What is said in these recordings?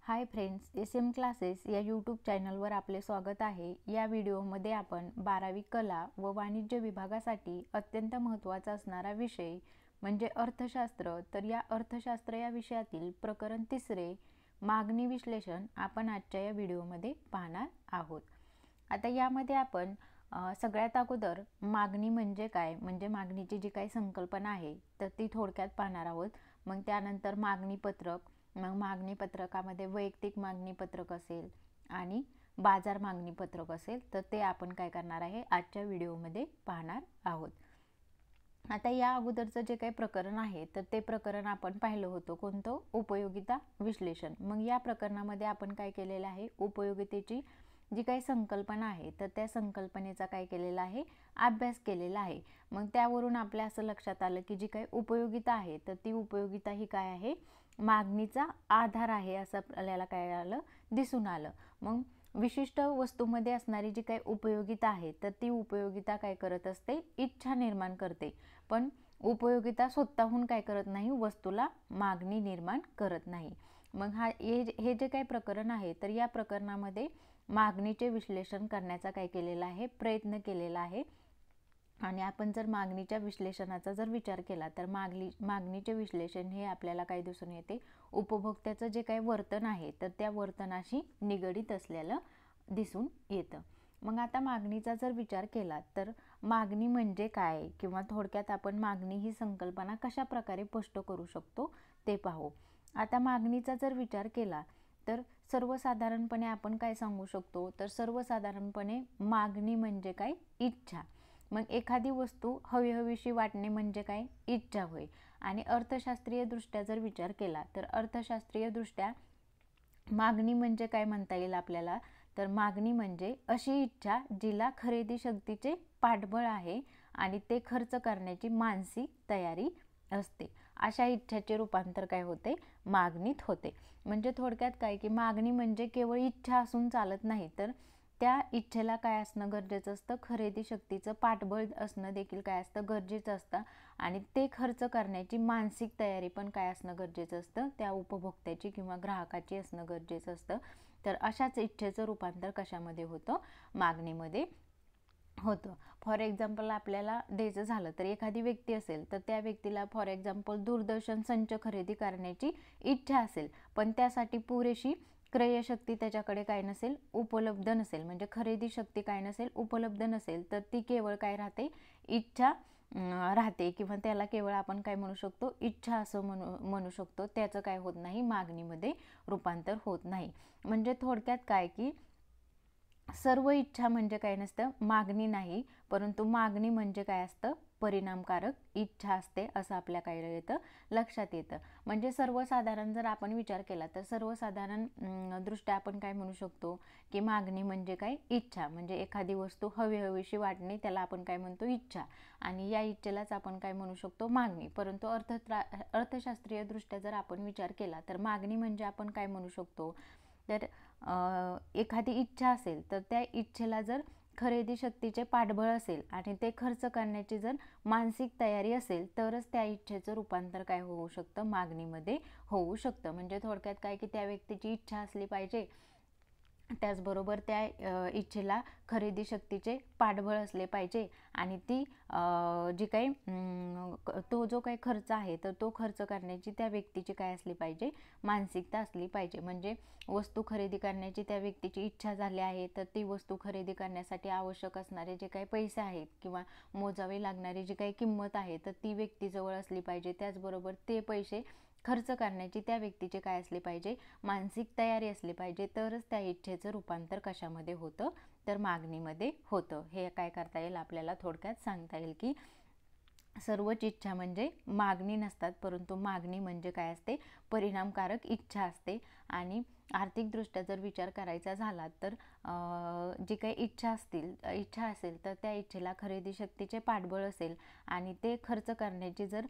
Hi friends, SM classes या YouTube चॅनलवर आपले स्वागत आहे। या व्हिडिओमध्ये आपण 12वी कला व वाणिज्य विभागासाठी अत्यंत महत्त्वाचा असणारा विषय म्हणजे अर्थशास्त्र, तर या अर्थशास्त्र या विषयातील प्रकरण 3 मागणी विश्लेषण आपण आजच्या या व्हिडिओमध्ये पाहणार आहोत। आता यामध्ये आपण सगळ्यात अगोदर मागणी म्हणजे काय, म्हणजे मागणीची जी काही संकल्पना आहे तर ती थोडक्यात पाहणार आहोत। मग त्यानंतर मागणी पत्रक, मग मागणी पत्रकामध्ये वैयक्तिक मागणी पत्रक असेल आणि बाजार मागणी पत्रक असेल, तर ते आपण काय करणार आहे आजच्या व्हिडिओमध्ये पाहणार आहोत। आता या अगोदरचं जे काही प्रकरण आहे तर ते प्रकरण आपण पाहिलं होतं, कोणतं? उपयोगिता विश्लेषण। मग या प्रकरणामध्ये आपण काय केलेलं आहे, उपयोगितेची जी काही संकल्पना आहे तर त्या संकल्पनेचा काय केलेला आहे, अभ्यास केलेला आहे। मग त्यावरून आपल्या असं लक्षात आलं की जी काही उपयोगिता आहे तर ती उपयोगिता ही काय आहे, मागणीचा आधार आहे असं आपल्याला काय आलं, दिसून आलं। मग विशिष्ट वस्तूमध्ये असणारी जी काही उपयोगिता आहे तर ती उपयोगिता काय करत असते, इच्छा निर्माण करते। पण उपयोगिता स्वतःहून काय करत नाही, वस्तूला मागणी निर्माण करत नाही। मग हे जे काही प्रकरण आहे तर या प्रकरणामध्ये मागणीचे विश्लेषण करण्याचा काय केलेला आहे, प्रयत्न केलेला आहे। आणि आपण जर मागणीच्या विश्लेषणाचा जर विचार केला तर मागणीचे विश्लेषण हे आपल्याला काय दिसून येते, उपभोक्त्याचं जे काही वर्तन आहे तर त्या वर्तनाशी निगडित असलेलं दिसून येतं। मग आता मागणीचा जर विचार केला तर मागणी म्हणजे काय, किंवा थोडक्यात आपण मागणी ही संकल्पना कशा प्रकारे स्पष्ट करू शकतो ते पाहू। आता मागणीचा जर विचार केला तर सर्वसाधारणपणे आपण काय सांगू शकतो, तर सर्वसाधारणपणे मागणी म्हणजे काय, इच्छा। मग एखादी वस्तू हवीहवीशी वाटणे म्हणजे काय, इच्छा होय। आणि अर्थशास्त्रीय दृष्ट्या जर विचार केला तर अर्थशास्त्रीय दृष्ट्या मागणी म्हणजे काय म्हणता येईल आपल्याला, तर मागणी म्हणजे अशी इच्छा जिला खरेदी शक्तीचे पाठबळ आहे आणि ते खर्च करण्याची मानसिक तयारी असते, अशा इच्छाचे रूपांतर काय होते, मागणीत होते। म्हणजे थोडक्यात काय की मागणी म्हणजे केवळ इच्छा असून चालत नाही, तर त्या इच्छेला काय असणं गरजेचं असतं, खरेदी शक्तीचं पाठबळ असणं देखील काय असतं, गरजेचं असतं। आणि ते खर्च करण्याची मानसिक तयारी पण काय असणं गरजेचं असतं, त्या उपभोक्त्याची किंवा ग्राहकाची असणं गरजेचं असतं। तर अशाच इच्छेचं रूपांतर कशामध्ये होतं, मागणीमध्ये होतं। फॉर एक्झाम्पल आपल्याला द्यायचं झालं तर एखादी व्यक्ती असेल तर त्या व्यक्तीला फॉर एक्झाम्पल दूरदर्शन संच खरेदी करण्याची इच्छा असेल, पण त्यासाठी पुरेशी क्रयशक्ती त्याच्याकडे काय नसेल, उपलब्ध नसेल, म्हणजे खरेदी शक्ती काय नसेल, उपलब्ध नसेल, तर ती केवळ काय राहते, इच्छा राहते, किंवा त्याला केवळ आपण काय म्हणू शकतो, इच्छा असं म्हणू शकतो। त्याचं काय होत नाही, मागणीमध्ये रूपांतर होत नाही। म्हणजे थोडक्यात काय की सर्व इच्छा म्हणजे काय नसतं, मागणी नाही, परंतु मागणी म्हणजे काय असतं, परिणामकारक इच्छा असते, असं आपल्या काय येतं, लक्षात येतं। म्हणजे सर्वसाधारण जर आपण विचार केला तर सर्वसाधारण दृष्ट्या आपण काय म्हणू शकतो की मागणी म्हणजे काय, इच्छा। म्हणजे एखादी वस्तू हवीहवीशी वाटणे त्याला आपण काय म्हणतो, इच्छा, आणि या इच्छेलाच आपण काय म्हणू शकतो, मागणी। परंतु अर्थशास्त्रीय दृष्ट्या जर आपण विचार केला तर मागणी म्हणजे आपण काय म्हणू शकतो, तर एखादी इच्छा असेल तर त्या इच्छेला जर खरेदी शक्तीचे पाठबळ असेल आणि ते खर्च करण्याची जर मानसिक तयारी असेल तरच त्या इच्छेचं रूपांतर काय होऊ शकतं, मागणीमध्ये होऊ शकतं। म्हणजे थोडक्यात काय की त्या व्यक्तीची इच्छा असली पाहिजे, त्याचबरोबर त्या इच्छेला खरेदी शक्तीचे पाठबळ असले पाहिजे, आणि ती जी काही तो जो काही खर्च आहे तर तो खर्च करण्याची त्या व्यक्तीची काय असली पाहिजे, मानसिकता असली पाहिजे। म्हणजे वस्तू खरेदी करण्याची त्या व्यक्तीची इच्छा झाली आहे तर ती वस्तू खरेदी करण्यासाठी आवश्यक असणारे जे काही पैसे आहेत किंवा मोजावे लागणारी जी काही किंमत आहे तर ती व्यक्तीजवळ असली पाहिजे। त्याचबरोबर ते पैसे खर्च करण्याची त्या व्यक्तीचे काय असले पाहिजे, मानसिक तयारी असली पाहिजे, तरच त्या इच्छेचं रूपांतर कशामध्ये होतं, तर मागणीमध्ये होतं। हे काय करता येईल, आपल्याला थोडक्यात सांगता येईल की सर्वच इच्छा म्हणजे मागणी नसतात, परंतु मागणी म्हणजे काय असते, परिणामकारक इच्छा असते। आणि आर्थिकदृष्ट्या जर विचार करायचा झाला तर जी काही इच्छा असेल तर त्या इच्छेला खरेदी शक्तीचे पाठबळ असेल आणि ते खर्च करण्याची जर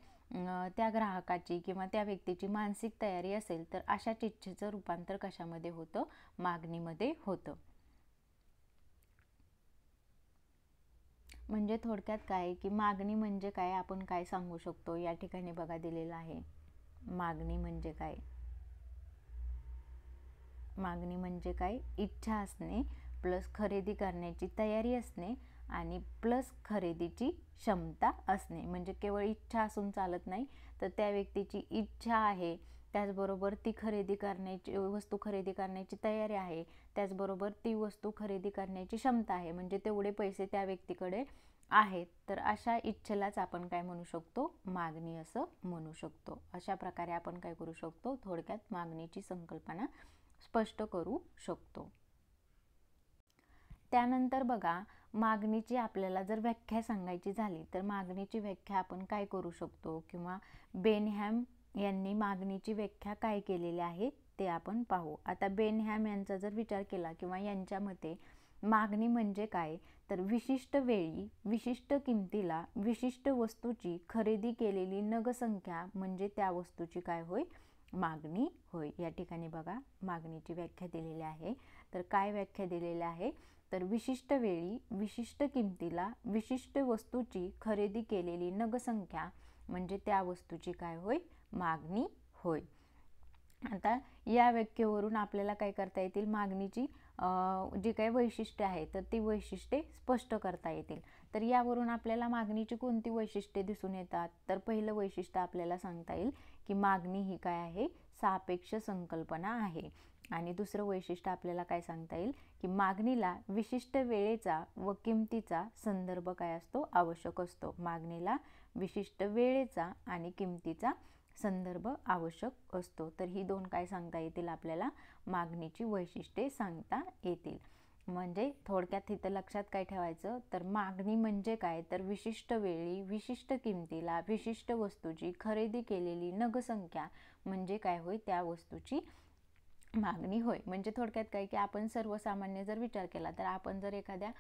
त्या ग्राहकाची किंवा त्या व्यक्तीची मानसिक तयारी असेल तर अशाच इच्छेचं रूपांतर कशामध्ये होतं, मागणीमध्ये होतं। म्हणजे थोडक्यात काय की मागणी म्हणजे काय, आपण काय सांगू शकतो, या ठिकाणी बघा दिलेलं आहे, मागणी म्हणजे काय। मागणी म्हणजे काय, इच्छा असणे प्लस खरेदी करण्याची तयारी असणे आणि प्लस खरेदीची क्षमता असणे. म्हणजे केवळ इच्छा असून चालत नाही, तर त्या व्यक्तीची इच्छा आहे, त्याचबरोबर ती खरेदी करण्याची वस्तू खरेदी करण्याची तयारी आहे, त्याचबरोबर ती वस्तू खरेदी करण्याची क्षमता आहे, म्हणजे तेवढे पैसे त्या व्यक्तीकडे आहेत. तर अशा इच्छेलाच आपण काय म्हणू शकतो, मागणी असं म्हणू शकतो. अशा प्रकारे आपण काय करू शकतो, थोडक्यात मागणीची संकल्पना स्पष्ट करू शकतो. त्यानंतर बघा, मागणीची आपल्याला जर व्याख्या सांगायची झाली तर मागणीची व्याख्या आपण काय करू शकतो, किंवा बेनहॅम यांनी मागणीची व्याख्या काय केलेली आहे ते आपण पाहू. आता बेनहॅम यांचा जर विचार केला किंवा यांच्या मते मागणी म्हणजे काय, तर विशिष्ट वेळी विशिष्ट किमतीला विशिष्ट वस्तूची खरेदी केलेली नगसंख्या म्हणजे त्या वस्तूची काय होय, मागणी होय. या ठिकाणी बघा मागणीची व्याख्या दिलेली आहे. तर काय व्याख्या दिलेली आहे, तर विशिष्ट वेळी विशिष्ट किमतीला विशिष्ट वस्तूची खरेदी केलेली नगसंख्या म्हणजे त्या वस्तूची काय होय, मागणी होय. आता या व्याख्येवरून आपल्याला काय करता येतील, मागणीची जी काही वैशिष्ट्ये आहेत तर ती वैशिष्ट्ये स्पष्ट करता येतील. तर यावरून आपल्याला मागणीची कोणती वैशिष्ट्ये दिसून येतात, तर पहिलं वैशिष्ट्य आपल्याला सांगता येईल की मागणी ही काय आहे, सापेक्ष संकल्पना आहे. आणि दुसरं वैशिष्ट्य आपल्याला काय सांगता येईल की मागणीला विशिष्ट वेळेचा व किमतीचा संदर्भ काय असतो, आवश्यक असतो. मागणीला विशिष्ट वेळेचा आणि किमतीचा संदर्भ आवश्यक असतो. तर ही दोन काय सांगता येतील आपल्याला, मागणीची वैशिष्ट्ये सांगता येतील. म्हणजे थोडक्यात इथं लक्षात काय ठेवायचं, तर मागणी म्हणजे काय, तर विशिष्ट वेळी विशिष्ट किमतीला विशिष्ट वस्तूची खरेदी केलेली नगसंख्या म्हणजे काय होय, त्या वस्तूची मागणी होय. म्हणजे थोडक्यात काय की आपण सर्वसामान्य जर विचार केला तर आपण जर एखाद्या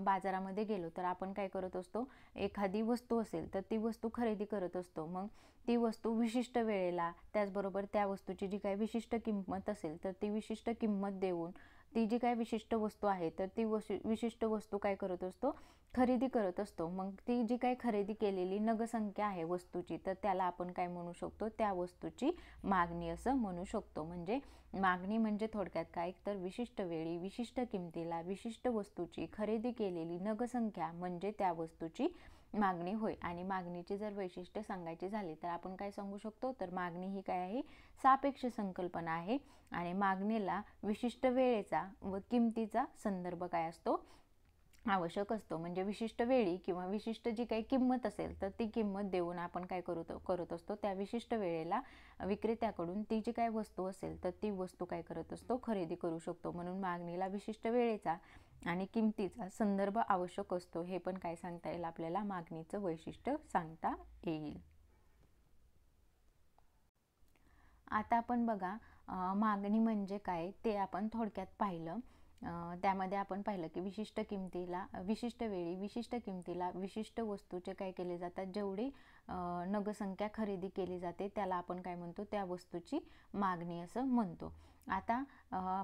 बाजारामध्ये गेलो तर आपण काय करत असतो, एखादी वस्तू असेल तर ती वस्तू खरेदी करत असतो. मग ती वस्तू विशिष्ट वेळेला, त्याचबरोबर त्या वस्तूची जी काही विशिष्ट किंमत असेल तर ती विशिष्ट किंमत देऊन ती जी काही विशिष्ट वस्तू आहे तर ती विशिष्ट वस्तू काय करत असतो, खरेदी करत असतो. मग ती जी काही खरेदी केलेली नगसंख्या आहे वस्तूची, तर त्याला आपण काय म्हणू शकतो, त्या वस्तूची मागणी असं म्हणू शकतो. म्हणजे मागणी म्हणजे थोडक्यात काय, तर विशिष्ट वेळी विशिष्ट किमतीला विशिष्ट वस्तूची खरेदी केलेली नगसंख्या म्हणजे त्या वस्तूची मागणी होय. आणि मागणीची जर वैशिष्ट्ये सांगायची झाली तर आपण काय सांगू शकतो, तर मागणी ही काय आहे, सापेक्ष संकल्पना आहे. आणि मागणीला विशिष्ट वेळेचा व किमतीचा संदर्भ काय असतो, आवश्यक असतो. म्हणजे विशिष्ट वेळी किंवा विशिष्ट जी काही किंमत असेल तर ती किंमत देऊन आपण काय करत असतो, त्या विशिष्ट वेळेला विक्रेत्याकडून ती जी काही वस्तू असेल तर ती वस्तू काय करत असतो, खरेदी करू शकतो. म्हणून मागणीला विशिष्ट वेळेचा आणि किमतीचा संदर्भ आवश्यक असतो. हे पण काय सांगता येईल आपल्याला, मागणीचं वैशिष्ट्य सांगता येईल. आता आपण बघा, मागणी म्हणजे काय ते आपण थोडक्यात पाहिलं. त्यामध्ये आपण पाहिलं की विशिष्ट किमतीला विशिष्ट वेळी विशिष्ट किमतीला विशिष्ट वस्तूचे काय केले जातात, जेवढी नगसंख्या खरेदी केली जाते त्याला आपण काय म्हणतो, त्या वस्तूची मागणी असं म्हणतो. आता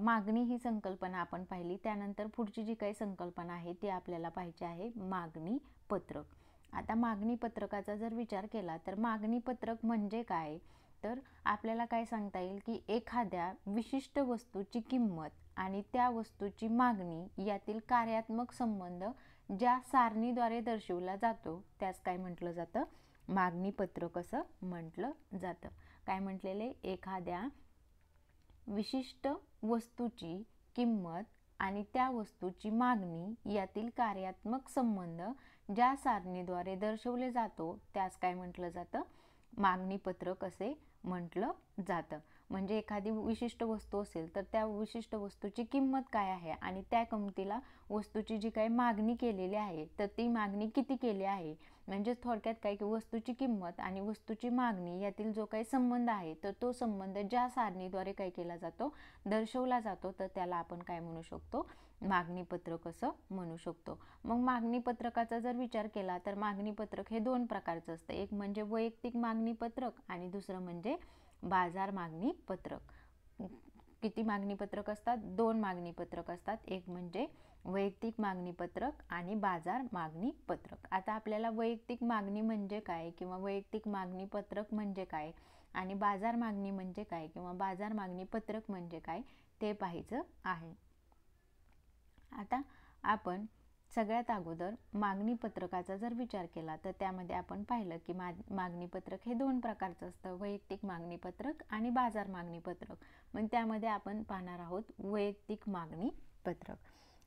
मागणी ही संकल्पना आपण पाहिली. त्यानंतर पुढची जी काही संकल्पना आहे ती आपल्याला पाहायची आहे, मागणी पत्रक. आता मागणी पत्रकाचा जर विचार केला तर मागणी पत्रक म्हणजे काय, तर आपल्याला काय सांगता येईल की एखाद्या विशिष्ट वस्तूची किंमत आणि त्या वस्तूची मागणी यातील कार्यात्मक संबंध ज्या सारणीद्वारे दर्शवला जातो त्यास काय म्हटलं जातं, मागणी पत्रक असं म्हटलं जातं. काय म्हटलेले, एखाद्या विशिष्ट वस्तूची किंमत आणि त्या वस्तूची मागणी यातील कार्यात्मक संबंध ज्या सारणीद्वारे दर्शवले जातो त्यास काय म्हटलं जातं, मागणी पत्रक असे म्हटलं जातं. म्हणजे एखादी विशिष्ट वस्तू असेल तर त्या विशिष्ट वस्तूची किंमत काय आहे आणि त्या किंमतीला वस्तूची जी काही मागणी केलेली आहे तर ती मागणी किती केली आहे, म्हणजे थोडक्यात काय की वस्तूची किंमत आणि वस्तूची मागणी यातील जो काही संबंध आहे तर तो संबंध ज्या सारणीद्वारे काय केला जातो, दर्शवला जातो, तर त्याला आपण काय म्हणू शकतो, मागणी पत्रक असं म्हणू शकतो. मग मागणी पत्रकाचा जर विचार केला तर मागणी पत्रक हे दोन प्रकारचं असतं. एक म्हणजे वैयक्तिक मागणी पत्रक आणि दुसरं म्हणजे बाजार मागणी पत्रक. किती मागणी पत्रक असतात, दोन मागणी पत्रक असतात. एक म्हणजे वैयक्तिक मागणी पत्रक आणि बाजार मागणी पत्रक. आता आपल्याला वैयक्तिक मागणी म्हणजे काय किंवा वैयक्तिक मागणी पत्रक म्हणजे काय आणि बाजार मागणी म्हणजे काय किंवा बाजार मागणी पत्रक म्हणजे काय हे पाहायचं आहे. आता आपण सगळ्यात अगोदर मागणी पत्रकाचा जर विचार केला तर त्यामध्ये आपण पाहिलं की मागणी पत्रक हे दोन प्रकारचं असतं, वैयक्तिक मागणी पत्रक आणि बाजार मागणी पत्रक. मग त्यामध्ये आपण पाहणार आहोत वैयक्तिक मागणी पत्रक.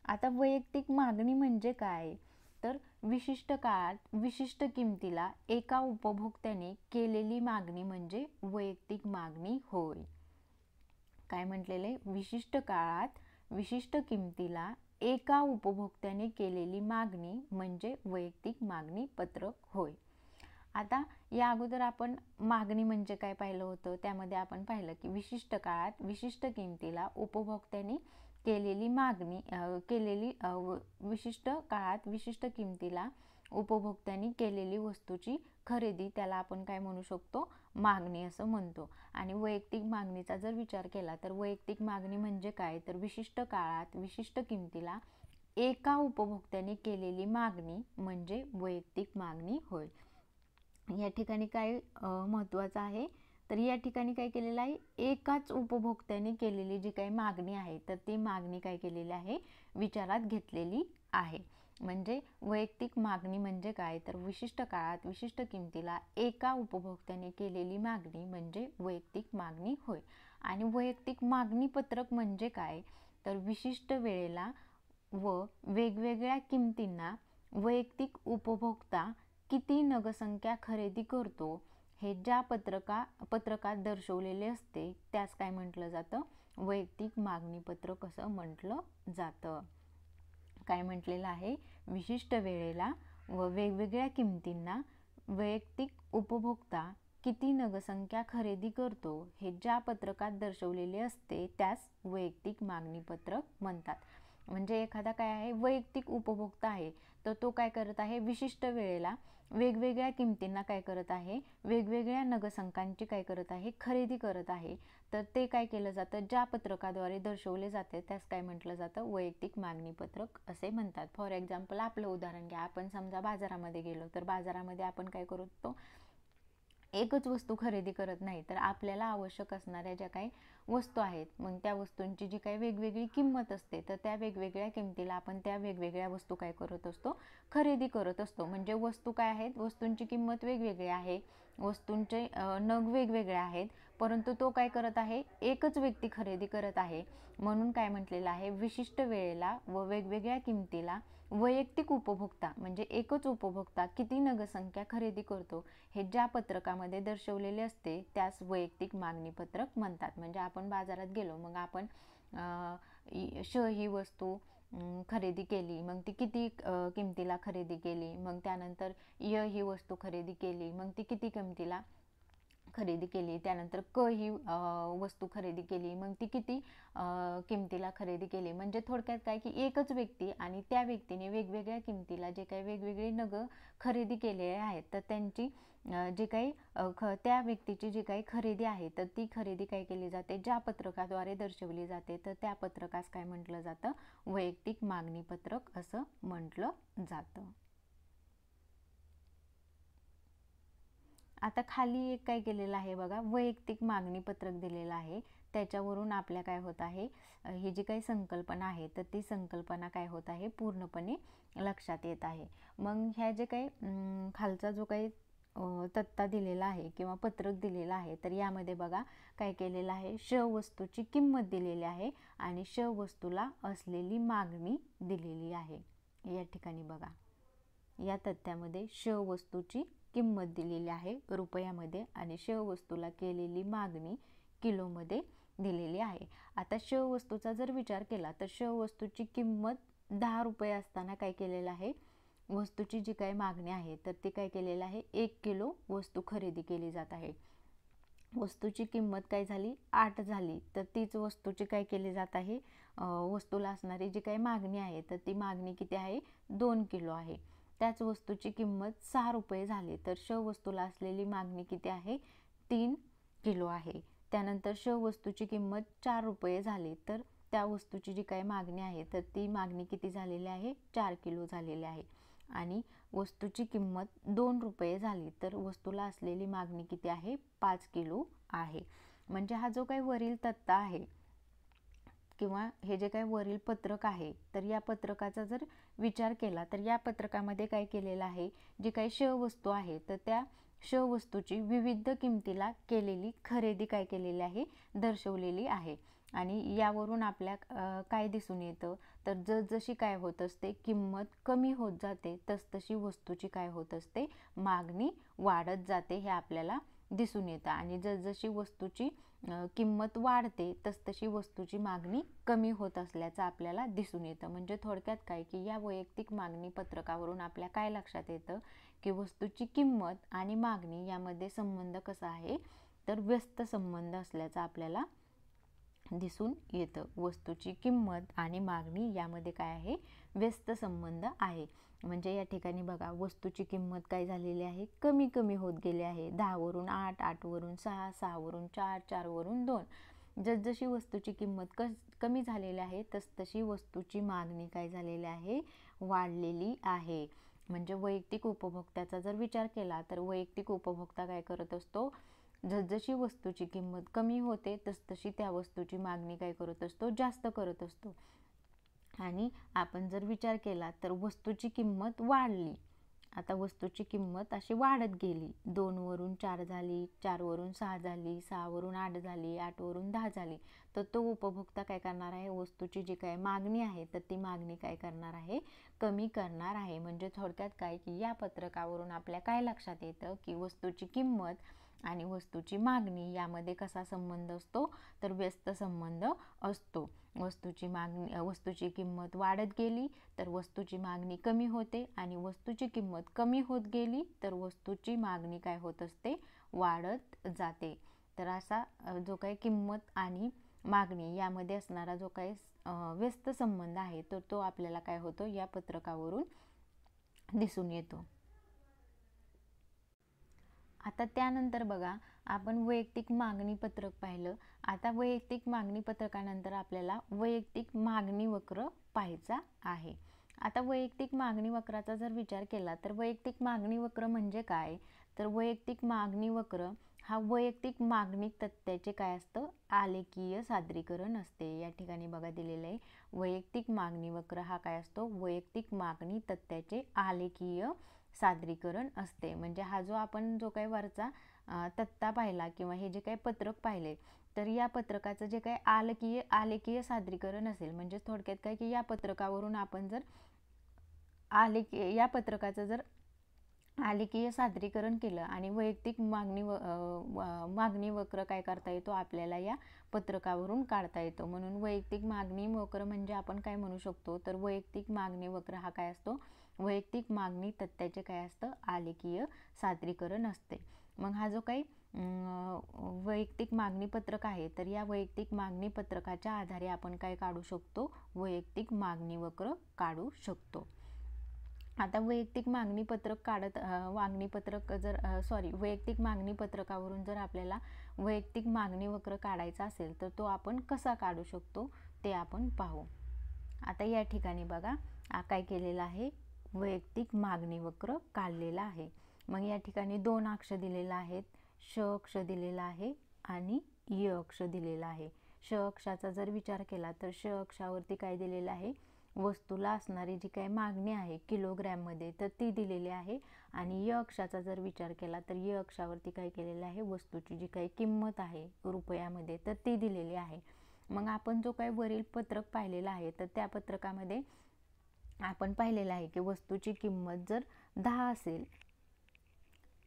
आता वैयक्तिक मागणी म्हणजे काय, तर विशिष्ट काळात विशिष्ट किमतीला एका उपभोक्त्याने केलेली मागणी म्हणजे वैयक्तिक मागणी होय. काय म्हटलेले, विशिष्ट काळात विशिष्ट किमतीला एका उपभोक्त्याने केलेली मागणी म्हणजे वैयक्तिक मागणी पत्रक होय. आता या अगोदर आपण मागणी म्हणजे काय पाहिलं होतं, त्यामध्ये आपण पाहिलं की विशिष्ट काळात विशिष्ट किमतीला उपभोक्त्याने केलेली मागणी विशिष्ट काळात विशिष्ट किमतीला उपभोक्त्यांनी केलेली वस्तूची खरेदी, त्याला आपण काय म्हणू शकतो, मागणी असं म्हणतो. आणि वैयक्तिक मागणीचा जर विचार केला तर वैयक्तिक मागणी म्हणजे काय, तर विशिष्ट काळात विशिष्ट किमतीला एका उपभोक्त्याने केलेली मागणी म्हणजे वैयक्तिक मागणी होय. या ठिकाणी काय महत्त्वाचं आहे, तर या ठिकाणी काय केलेलं आहे, एकाच उपभोक्त्याने केलेली जी काही मागणी आहे तर ती मागणी काय केलेली आहे, विचारात घेतलेली आहे. म्हणजे वैयक्तिक मागणी म्हणजे काय, तर विशिष्ट काळात विशिष्ट किमतीला एका उपभोक्त्याने केलेली मागणी म्हणजे वैयक्तिक मागणी होय. आणि वैयक्तिक मागणी पत्रक म्हणजे काय, तर विशिष्ट वेळेला व वेगवेगळ्या किमतींना वैयक्तिक उपभोक्ता किती नगसंख्या खरेदी करतो हे ज्या पत्रकात दर्शवलेले असते त्यास काय म्हटलं जातं, वैयक्तिक मागणी पत्रक असं म्हटलं जातं. काय म्हटलेलं आहे, विशिष्ट वेळेला व वेगवेगळ्या किमतींना वैयक्तिक उपभोक्ता किती नगसंख्या खरेदी करतो हे ज्या पत्रकात दर्शवलेले असते त्यास वैयक्तिक मागणी पत्रक म्हणतात. म्हणजे एखादा काय आहे, वैयक्तिक उपभोक्ता आहे तर तो काय करत आहे, विशिष्ट वेळेला वेगवेगळ्या किमतींना काय करत आहे, वेगवेगळ्या नगसंख्यांची काय करत आहे, खरेदी करत आहे. तर ते काय केलं जातं, ज्या पत्रकाद्वारे दर्शवले जाते त्यास काय म्हटलं जातं, वैयक्तिक मागणी पत्रक असे म्हणतात. फॉर एक्झाम्पल आपलं उदाहरण घ्या, आपण समजा बाजारामध्ये गेलो तर बाजारामध्ये आपण काय करतो, एकच वस्तू खरेदी करत नाही तर आपल्याला आवश्यक असणाऱ्या ज्या काही वस्तू आहेत मग त्या वस्तूंची जी काही वेगवेगळी किंमत असते तर त्या वेगवेगळ्या किमतीला आपण त्या वेगवेगळ्या वस्तू काय करत असतो, खरेदी करत असतो. म्हणजे वस्तू काय आहेत, वस्तूंची किंमत वेगवेगळी आहे, वस्तूंचे नग वेगवेगळे आहेत, परंतु तो काय करत आहे, एकच व्यक्ती खरेदी करत आहे. म्हणून काय म्हटलेलं आहे, विशिष्ट वेळेला व वेगवेगळ्या किमतीला वैयक्तिक उपभोक्ता म्हणजे एकच उपभोक्ता किती नगसंख्या खरेदी करतो हे ज्या पत्रकामध्ये दर्शवलेले असते त्यास वैयक्तिक मागणी पत्रक म्हणतात. म्हणजे आपण बाजारात गेलो मग आपण ही वस्तू खरेदी केली, मग ती किती किमतीला खरेदी केली, मग त्यानंतर ही वस्तू खरेदी केली मग ती किती किमतीला खरेदी केली, त्यानंतर ही वस्तू खरेदी केली मग ती किती किमतीला खरेदी केली. म्हणजे थोडक्यात काय की एकच व्यक्ती आणि त्या व्यक्तीने वेगवेगळ्या किमतीला जे काही वेगवेगळे नग खरेदी केलेले आहेत तर त्यांची जे काही त्या व्यक्तीची जी काही खरेदी आहे तर ती खरेदी काय केली जाते, ज्या पत्रकाद्वारे दर्शवली जाते तर त्या पत्रकास काय म्हटलं जातं, वैयक्तिक मागणी पत्रक असं म्हटलं जातं. आता खाली एक काय केलेलं आहे बघा, वैयक्तिक मागणी पत्रक दिलेलं आहे. त्याच्यावरून आपल्या काय होत आहे, ही जी काही संकल्पना आहे तर ती संकल्पना काय होत आहे, पूर्णपणे लक्षात येत आहे. मग ह्या जे काही खालचा जो काही तक्ता दिलेला आहे किंवा पत्रक दिलेलं आहे तर यामध्ये बघा काय केलेलं आहे, वस्तूची किंमत दिलेली आहे आणि वस्तूला असलेली मागणी दिलेली आहे. या ठिकाणी बघा या तथ्यामध्ये वस्तूची किंमत दिलेली आहे रुपयामध्ये आणि वस्तूला केलेली मागणी किलोमध्ये दिलेली आहे. आता वस्तूचा जर विचार केला तर वस्तूची किंमत 10 रुपये असताना काय केलेलं आहे, वस्तूची जी काही मागणी आहे तर ती काय केलेलं आहे, 1 किलो वस्तू खरेदी केली जात आहे. वस्तूची किंमत काय झाली, 8 झाली तर तीच वस्तूची काय केली जात आहे, वस्तूला असणारी जी काही मागणी आहे तर ती मागणी किती आहे, 2 किलो आहे. त्याच वस्तूची किंमत 6 रुपये झाली तर वस्तूला असलेली मागणी किती आहे, 3 किलो आहे. त्यानंतर वस्तूची किंमत 4 रुपये झाली तर त्या वस्तूची जी काही मागणी आहे तर ती मागणी किती झालेली आहे, 4 किलो झालेली आहे. आणि वस्तूची किंमत 2 रुपये झाली तर वस्तूला असलेली मागणी किती आहे, 5 किलो आहे. म्हणजे हा जो काही वरील तक्ता आहे किंवा हे जे काही वरील पत्रक आहे तर या पत्रकाचा जर विचार केला तर या पत्रकामध्ये काय केलेलं आहे, जी काही श वस्तू आहे तर त्या श वस्तूची विविध किमतीला केलेली खरेदी काय केलेली आहे, दर्शवलेली आहे. आणि यावरून आपल्या काय दिसून येतं तर जसजशी काय होत असते किंमत कमी होत जाते तसतशी वस्तूची काय होत असते, मागणी वाढत जाते हे आपल्याला दिसून येतं. आणि जसजशी वस्तूची किंमत वाढते तसतशी वस्तूची मागणी कमी होत असल्याचं आपल्याला दिसून येतं. म्हणजे थोडक्यात काय की या वैयक्तिक मागणी पत्रकावरून आपल्या काय लक्षात येतं की वस्तूची किंमत आणि मागणी यामध्ये संबंध कसा आहे तर व्यस्त संबंध असल्याचा आपल्याला दिसून येतं. वस्तूची किंमत आणि मागणी यामध्ये काय आहे, व्यस्त संबंध आहे. म्हणजे या ठिकाणी बघा वस्तूची किंमत काय झालेली आहे, कमी कमी होत गेली आहे. 10 वरून 8, 8 वरून 6, 6 वरून 4, 4 वरून 2. जसजशी वस्तूची किंमत कमी झालेली आहे तसतशी वस्तूची मागणी काय झालेली आहे, वाढलेली आहे. म्हणजे वैयक्तिक उपभोक्त्याचा जर विचार केला तर वैयक्तिक उपभोक्ता काय करत असतो, जसजशी वस्तूची किंमत कमी होते तसतशी त्या वस्तूची मागणी काय करत असतो, जास्त करत असतो. आणि आपण जर विचार केला तर वस्तूची किंमत वाढली, आता वस्तूची किंमत अशी वाढत गेली, 2 वरून 4 झाली, 4 वरून 6 झाली, 6 वरून 8 झाली, 8 वरून 10 झाली, तर तो उपभोक्ता काय करणार आहे, वस्तूची जी काय मागणी आहे तर ती मागणी काय करणार आहे, कमी करणार आहे. म्हणजे थोडक्यात काय की या पत्रकावरून आपल्या काय लक्षात येतं की वस्तूची किंमत आणि वस्तूची मागणी यामध्ये कसा संबंध असतो तर व्यस्त संबंध असतो. वस्तूची किंमत वाढत गेली तर वस्तूची मागणी कमी होते आणि वस्तूची किंमत कमी होत गेली तर वस्तूची मागणी काय होत असते, वाढत जाते. तर असा जो काही किंमत आणि मागणी यामध्ये असणारा जो काही व्यस्त संबंध आहे तर तो आपल्याला काय होतो या पत्रकावरून दिसून येतो. आता त्यानंतर बघा आपण वैयक्तिक मागणी पत्रक पाहिलं. आता वैयक्तिक मागणी पत्रकानंतर आपल्याला वैयक्तिक मागणी वक्र पाहायचा आहे. आता वैयक्तिक मागणी वक्राचा जर विचार केला तर वैयक्तिक मागणी वक्र म्हणजे काय तर वैयक्तिक मागणी वक्र हा वैयक्तिक मागणी तत्त्याचे काय असतं, आलेखीय सादरीकरण असते. या ठिकाणी बघा दिलेलं आहे वैयक्तिक मागणी वक्र हा काय असतो, वैयक्तिक मागणी तत्त्याचे आलेखीय सादरीकरण असते. म्हणजे हा जो आपण जो काही वरचा तक्ता पाहिला किंवा हे जे काही पत्रक पाहिले तर या पत्रकाचं जे काही आलेखीय सादरीकरण असेल, म्हणजे थोडक्यात काय की या पत्रकावरून आपण जर या पत्रकाचं जर आलेखीय सादरीकरण केलं आणि वैयक्तिक मागणी वक्र काय करता येतो, आपल्याला या पत्रकावरून काढता येतो. म्हणून वैयक्तिक मागणी वक्र म्हणजे आपण काय म्हणू शकतो तर वैयक्तिक मागणी वक्र हा काय असतो, वैयक्तिक मागणी तत्त्याचे काय असतं, आलेखीय सादरीकरण असते. मग हा जो काही वैयक्तिक मागणी पत्रक आहे तर या वैयक्तिक मागणी पत्रकाच्या आधारे आपण काय काढू शकतो, वैयक्तिक मागणी वक्र काढू शकतो. आता वैयक्तिक मागणी पत्रक वैयक्तिक मागणी पत्रकावरून जर आपल्याला वैयक्तिक मागणी वक्र काढायचा असेल तर तो आपण कसा काढू शकतो ते आपण पाहू. आता या ठिकाणी बघा काय केलेलं आहे, वैयक्तिक मागणी वक्र काढलेला आहे. मग या ठिकाणी 2 अक्ष दिलेला आहेत, श अक्ष दिलेला आहे आणि य अक्ष दिलेला आहे. श अक्षाचा जर विचार केला तर श अक्षावरती काय दिलेलं आहे, वस्तूला असणारी जी काही मागणी आहे किलोग्रॅममध्ये तर ती दिलेली आहे. आणि य अक्षाचा जर विचार केला तर य अक्षावरती काय केलेलं आहे, वस्तूची जी काही किंमत आहे रुपयामध्ये तर ती दिलेली आहे. मग आपण जो काही वरील पत्रक पाहिलेला आहे तर त्या पत्रकामध्ये आपण पाहिलेलं आहे की वस्तूची किंमत जर 10 असेल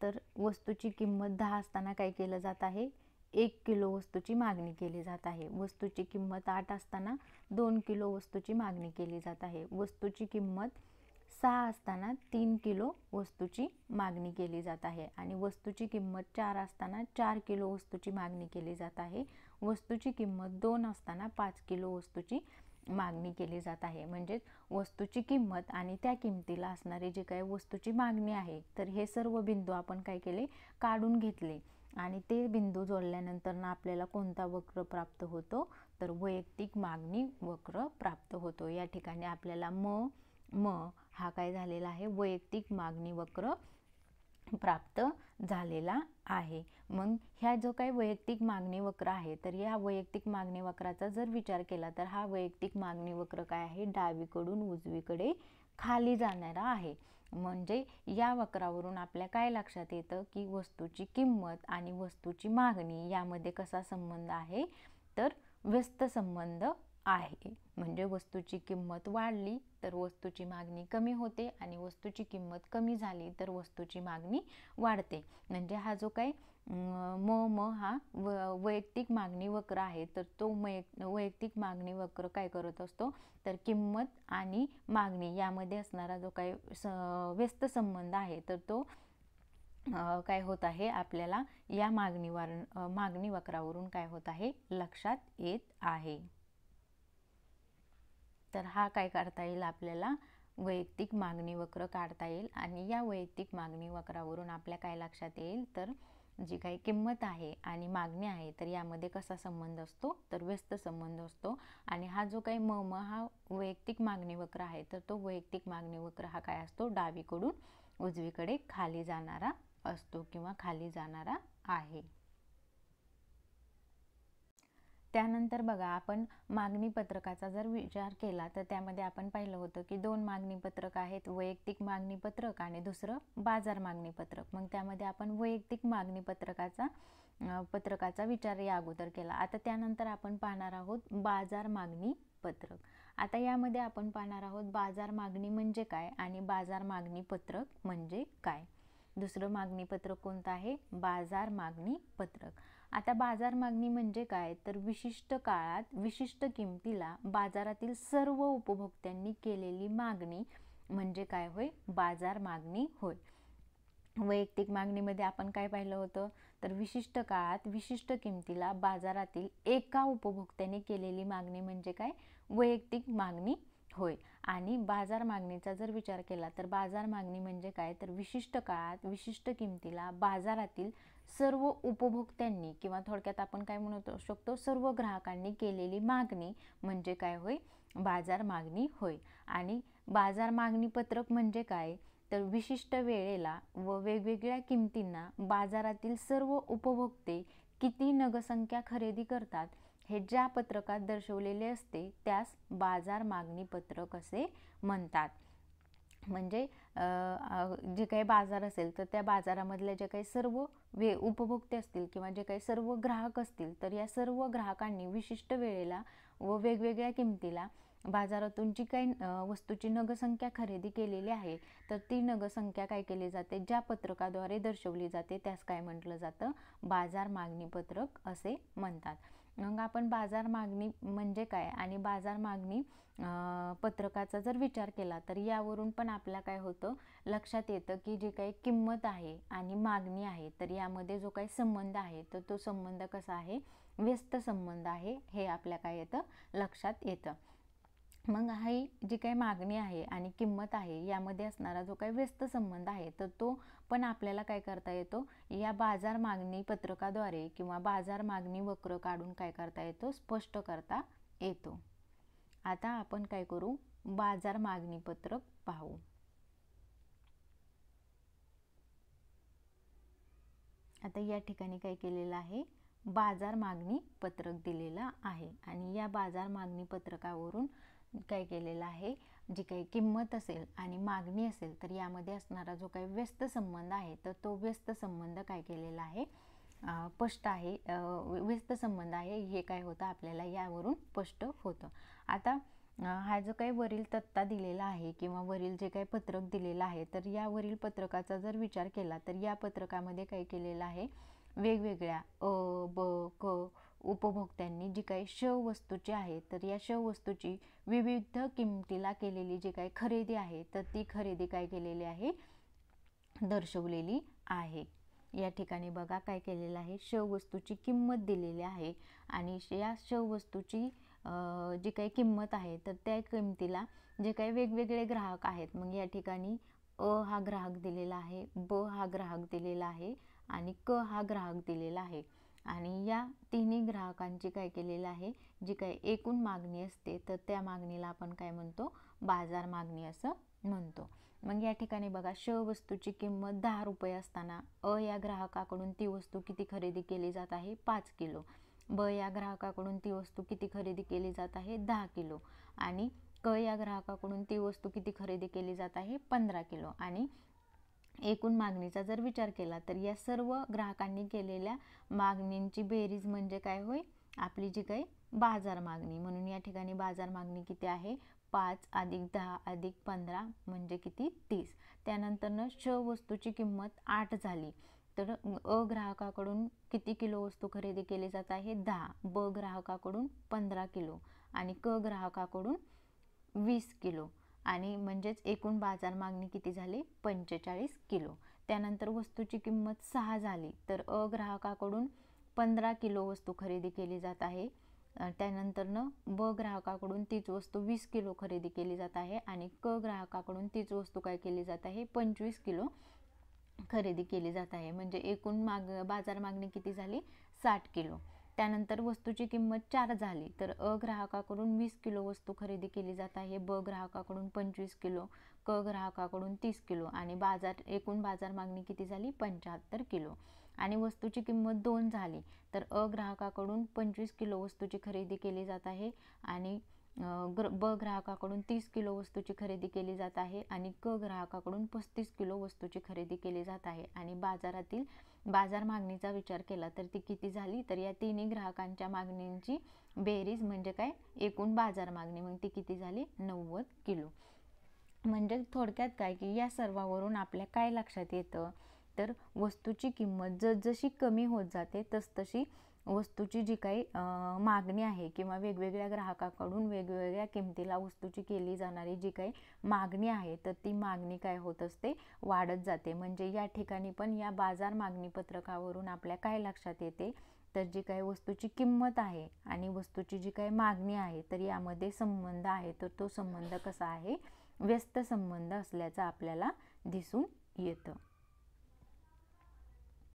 तर वस्तूची किंमत 10 असताना काय केलं जात आहे, 1 किलो वस्तूची मागणी केली जात आहे. वस्तूची किंमत 8 असताना 2 किलो वस्तूची मागणी केली जात आहे. वस्तूची किंमत 6 असताना 3 किलो वस्तूची मागणी केली जात आहे. आणि वस्तूची किंमत 4 असताना 4 किलो वस्तूची मागणी केली जात आहे. वस्तूची किंमत 2 असताना 5 किलो वस्तूची मागणी केली जात आहे. म्हणजे वस्तूची किंमत आणि त्या किमतीला असणारी जी काही वस्तूची मागणी आहे तर हे सर्व बिंदू आपण काय केले, काढून घेतले. आणि ते बिंदू जोडल्यानंतर ना आपल्याला कोणता वक्र प्राप्त होतो तर वैयक्तिक मागणी वक्र प्राप्त होतो. या ठिकाणी आपल्याला म हा काय झालेला आहे, वैयक्तिक मागणी वक्र प्राप्त झालेला आहे. मग ह्या जो काही वैयक्तिक मागणी वक्र आहे, तर या वैयक्तिक मागणी वक्राचा जर विचार केला तर हा वैयक्तिक मागणी वक्र काय आहे, डावीकडून उजवीकडे खाली जाणारा आहे. म्हणजे या वक्रावरून आपल्या काय लक्षात येतं की वस्तूची किंमत आणि वस्तूची मागणी यामध्ये कसा संबंध आहे, तर व्यस्त संबंध आहे. म्हणजे वस्तूची किंमत वाढली तर वस्तूची मागणी कमी होते आणि वस्तूची किंमत कमी झाली तर वस्तूची मागणी वाढते. म्हणजे हा जो काही हा वैयक्तिक मागणी वक्र आहे, तर तो वैयक्तिक मागणी वक्र काय करत असतो, तर किंमत आणि मागणी यामध्ये असणारा जो काही व्यस्त संबंध आहे तर तो काय होत आहे आपल्याला या मागणी वक्रावरून काय होत आहे लक्षात येत आहे. तर हा काय करता येईल आपल्याला वैयक्तिक मागणी वक्र काढता येईल. आणि या वैयक्तिक मागणी वक्रावरून आपल्या काय लक्षात येईल, तर जी काही किंमत आहे आणि मागणी आहे तर यामध्ये कसा संबंध असतो, तर व्यस्त संबंध असतो. आणि हा जो काही हा वैयक्तिक मागणी वक्र आहे, तर तो वैयक्तिक मागणी वक्र हा काय असतो, डावीकडून उजवीकडे खाली जाणारा असतो किंवा खाली जाणारा आहे. त्यानंतर बघा, आपण मागणी पत्रकाचा जर विचार केला तर त्यामध्ये आपण पाहिलं होतं की 2 मागणी पत्रक आहेत, वैयक्तिक मागणी पत्रक आणि दुसरं बाजार मागणी पत्रक. मग त्यामध्ये आपण वैयक्तिक मागणी पत्रकाचा विचार या अगोदर केला. आता त्यानंतर आपण पाहणार आहोत बाजार मागणी पत्रक. आता यामध्ये आपण पाहणार आहोत बाजार मागणी म्हणजे काय आणि बाजार मागणी पत्रक म्हणजे काय. दुसरं मागणी पत्रक कोणतं आहे, बाजार मागणी पत्रक. आता बाजार मागणी म्हणजे काय, तर विशिष्ट काळात विशिष्ट किमतीला बाजारातील सर्व उपभोक्त्यांनी केलेली मागणी म्हणजे काय होय, बाजार मागणी होय. वैयक्तिक मागणीमध्ये आपण काय पाहिलं होतं, तर विशिष्ट काळात विशिष्ट किमतीला बाजारातील एका उपभोक्त्याने केलेली मागणी म्हणजे काय, वैयक्तिक मागणी होय. आणि बाजार मागणीचा जर विचार केला तर बाजार मागणी म्हणजे काय, तर विशिष्ट काळात विशिष्ट किमतीला बाजारातील सर्व उपभोक्त्यांनी किंवा थोडक्यात आपण काय म्हणू शकतो, सर्व ग्राहकांनी केलेली मागणी म्हणजे काय होय, बाजार मागणी होय. आणि बाजार मागणी पत्रक म्हणजे काय, तर विशिष्ट वेळेला व वेगवेगळ्या किमतींना बाजारातील सर्व उपभोक्ते किती नगसंख्या खरेदी करतात हे ज्या पत्रकात दर्शवलेले असते त्यास बाजार मागणी पत्रक असे म्हणतात. म्हणजे जे काही बाजार असेल तर त्या बाजारामधले जे काही सर्व उपभोक्ते असतील किंवा जे काही सर्व ग्राहक असतील तर या सर्व ग्राहकांनी विशिष्ट वेळेला व वेगवेगळ्या किमतीला बाजारातून जी काही वस्तूची नगसंख्या खरेदी केलेली आहे तर ती नगसंख्या काय केली जाते, ज्या पत्रकाद्वारे दर्शवली जाते त्यास काय म्हटलं जातं, बाजार मागणी पत्रक असे म्हणतात. मग आपण बाजार मागणी म्हणजे काय आणि बाजार मागणी पत्रकाचा जर विचार केला तर यावरून पण आपल्या काय होतं लक्षात येतं की जे काही किंमत आहे आणि मागणी आहे तर यामध्ये जो काही संबंध आहे तर तो संबंध कसा आहे, व्यस्त संबंध आहे, हे आपल्या काय येतं लक्षात येतं. मग ही जी काही मागणी आहे आणि किंमत आहे यामध्ये असणारा जो काही व्यस्त संबंध आहे तर तो पण आपल्याला काय करता येतो, या बाजार मागणी पत्रकाद्वारे किंवा बाजार मागणी वक्र काढून काय करता येतो, स्पष्ट करता येतो. आता आपण काय करू, बाजार मागणी पत्रक पाहू. आता या ठिकाणी काय केलेलं आहे, बाजार मागणी पत्रक दिलेला आहे. आणि या बाजार मागणी पत्रकावरून काय केलेलं आहे, जी काही किंमत असेल आणि मागणी असेल तर यामध्ये असणारा जो काही व्यस्त संबंध आहे तर तो व्यस्त संबंध काय केलेला आहे, स्पष्ट आहे. व्यस्त संबंध आहे हे काय होतं आपल्याला यावरून स्पष्ट होतं. आता हा जो काही वरील तक्ता दिलेला आहे किंवा वरील जे काही पत्रक दिलेलं आहे तर या वरील पत्रकाचा जर विचार केला तर या पत्रकामध्ये काय केलेलं आहे, वेगवेगळ्या ब क उपभोक्त्यांनी जी काही श वस्तूची आहे तर या श वस्तूची विविध किमतीला केलेली जी काही खरेदी आहे तर ती खरेदी काय केलेली आहे, दर्शवलेली आहे. या ठिकाणी बघा काय केलेलं आहे, श वस्तूची किंमत दिलेली आहे आणि या श वस्तूची जी काही किंमत आहे तर त्या किमतीला जे काही वेगवेगळे ग्राहक आहेत, मग या ठिकाणी हा ग्राहक दिलेला आहे, ब हा ग्राहक दिलेला आहे आणि क हा ग्राहक दिलेला आहे. आणि या तिन्ही ग्राहकांची काय केलेलं आहे, जी काही एकूण मागणी असते तर त्या मागणीला आपण काय म्हणतो, बाजार मागणी असं म्हणतो. मग या ठिकाणी बघा, श वस्तूची किंमत 10 रुपये असताना अ या ग्राहकाकडून ती वस्तू किती खरेदी केली जात आहे? 5 किलो. ब या ग्राहकाकडून ती वस्तू किती खरेदी केली जात आहे? 10 किलो. आणि क या ग्राहकाकडून ती वस्तू किती खरेदी केली जात आहे? 15 किलो. आणि एकूण मागणीचा जर विचार केला तर या सर्व ग्राहकांनी केलेल्या मागणींची बेरीज म्हणजे काय होय? आपली जी काही बाजार मागणी. म्हणून या ठिकाणी बाजार मागणी किती आहे? 5 अधिक 10 अधिक 15 म्हणजे किती? 30. त्यानंतर श वस्तूची किंमत 8 झाली तर अ ग्राहकाकडून किती किलो वस्तू खरेदी केली जात आहे? 10. ब ग्राहकाकडून 15 किलो आणि क ग्राहकाकडून 20 किलो. आणि म्हणजेच एकूण बाजार मागणी किती झाली? 45 किलो. त्यानंतर वस्तूची किंमत 6 झाली तर अ ग्राहकाकडून 15 किलो वस्तू खरेदी केली जात आहे. त्यानंतर ब ग्राहकाकडून तीच वस्तू 20 किलो खरेदी केली जात आहे आणि क ग्राहकाकडून तीच वस्तू काय केली जात आहे? 25 किलो खरेदी केली जात आहे. म्हणजे एकूण बाजार मागणी किती झाली? 60 किलो. त्यानंतर वस्तूची किंमत 4 झाली तर अ ग्राहकाकडून 20 किलो वस्तू खरेदी केली जात आहे. ब ग्राहकाकडून 25 किलो, क ग्राहकाकडून 30 किलो आणि एकूण बाजार मागणी किती झाली? 75 किलो. आणि वस्तूची किंमत 2 झाली तर अ ग्राहकाकडून 25 किलो वस्तूची खरेदी केली जात आहे आणि ब ग्राहकाकडून 30 किलो वस्तूची खरेदी केली जात आहे आणि क ग्राहकाकडून 35 किलो वस्तूची खरेदी केली जात आहे. आणि बाजारातील बाजार मागणीचा विचार केला तर ती किती झाली? तर या तिन्ही ग्राहकांच्या मागणींची बेरीज म्हणजे काय? एकूण बाजार मागणी. मग ती किती झाली? 90 किलो. म्हणजे थोडक्यात काय की या सर्वावरून आपल्या काय लक्षात येतं? तर वस्तूची किंमत जसजशी कमी होत जाते तसतशी वस्तूची जी काही मागणी आहे किंवा वेगवेगळ्या ग्राहकाकडून वेगवेगळ्या किमतीला वस्तूची केली जाणारी जी काही मागणी आहे तर ती मागणी काय होत असते? वाढत जाते. म्हणजे या ठिकाणी पण या बाजार मागणी पत्रकावरून आपल्या काय लक्षात येते? तर जी काही वस्तूची किंमत आहे आणि वस्तूची जी काही मागणी आहे तर यामध्ये संबंध आहे. तर तो संबंध कसा आहे? व्यस्त संबंध असल्याचा आपल्याला दिसून येतं.